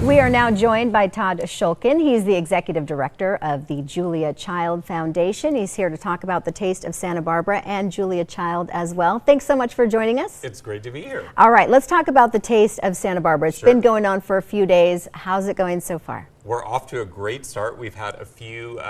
We are now joined by Todd Shulkin. He's the executive director of the Julia Child Foundation. He's here to talk about the Taste of Santa Barbara and Julia Child as well. Thanks so much for joining us. It's great to be here. All right, let's talk about the Taste of Santa Barbara. It's Sure. been going on for a few days. How's it going so far? We're off to a great start. We've had a few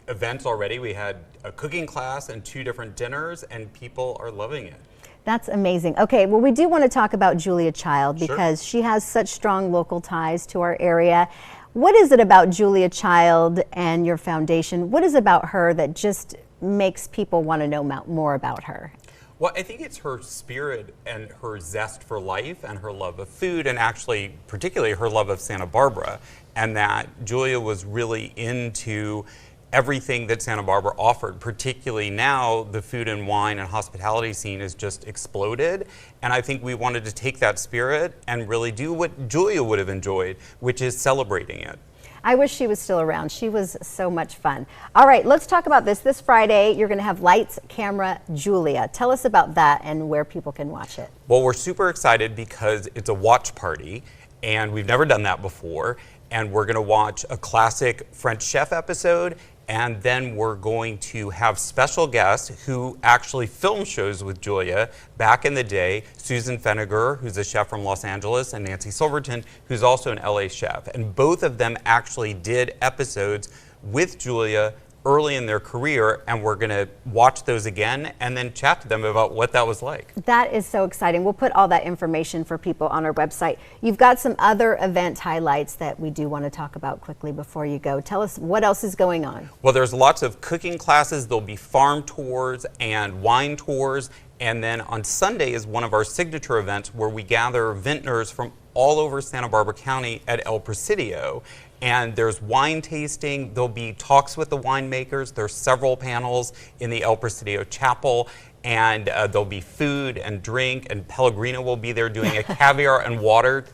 events already. We had a cooking class and 2 different dinners, and people are loving it. That's amazing. Okay, well, we do want to talk about Julia Child because Sure. she has such strong local ties to our area. What is it about Julia Child and your foundation? What is it about her that just makes people want to know more about her? Well, I think it's her spirit and her zest for life and her love of food, and actually particularly her love of Santa Barbara, and that Julia was really into everything that Santa Barbara offered. Particularly now, the food and wine and hospitality scene has just exploded, and I think we wanted to take that spirit and really do what Julia would have enjoyed, which is celebrating it. I wish she was still around. She was so much fun. All right, let's talk about this. This Friday, you're going to have Lights, Camera, Julia. Tell us about that and where people can watch it. Well, we're super excited because it's a watch party, and we've never done that before. And we're going to watch a classic French chef episode, and then we're going to have special guests who actually film shows with Julia back in the day. Susan Feniger, who's a chef from Los Angeles, and Nancy Silverton, who's also an LA chef. And both of them actually did episodes with Julia early in their career, and we're going to watch those again and then chat to them about what that was like. That is so exciting. We'll put all that information for people on our website. You've got some other event highlights that we do want to talk about quickly before you go. Tell us what else is going on. Well, there's lots of cooking classes. There'll be farm tours and wine tours. And then on Sunday is one of our signature events where we gather vintners from all over Santa Barbara County at El Presidio. And there's wine tasting. There'll be talks with the winemakers. There's several panels in the El Presidio Chapel. And there'll be food and drink, and Pellegrino will be there doing a caviar and water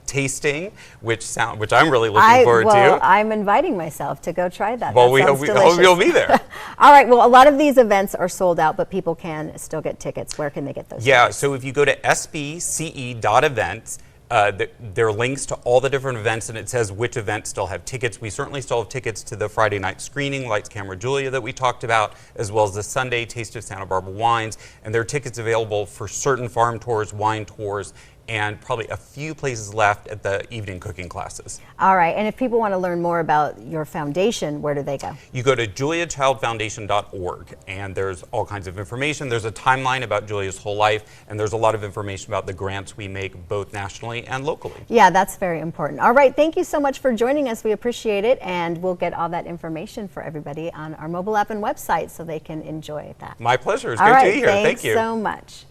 tasting, which I'm really looking forward to. I'm inviting myself to go try that. Well, that we hope you'll be there. All right. Well, a lot of these events are sold out, but people can still get tickets. Where can they get those? Yeah. tickets? So if you go to sbce.events. There are links to all the different events, and it says which events still have tickets. We certainly still have tickets to the Friday night screening, Lights, Camera, Julia, that we talked about, as well as the Sunday Taste of Santa Barbara Wines. And there are tickets available for certain farm tours, wine tours, and probably a few places left at the evening cooking classes. All right. And if people want to learn more about your foundation, where do they go? You go to juliachildfoundation.org, and there's all kinds of information. There's a timeline about Julia's whole life, and there's a lot of information about the grants we make both nationally and locally. Yeah, that's very important. All right. Thank you so much for joining us. We appreciate it, and we'll get all that information for everybody on our mobile app and website so they can enjoy that. My pleasure. It's All great right, to be here. Thank you. Thanks so much.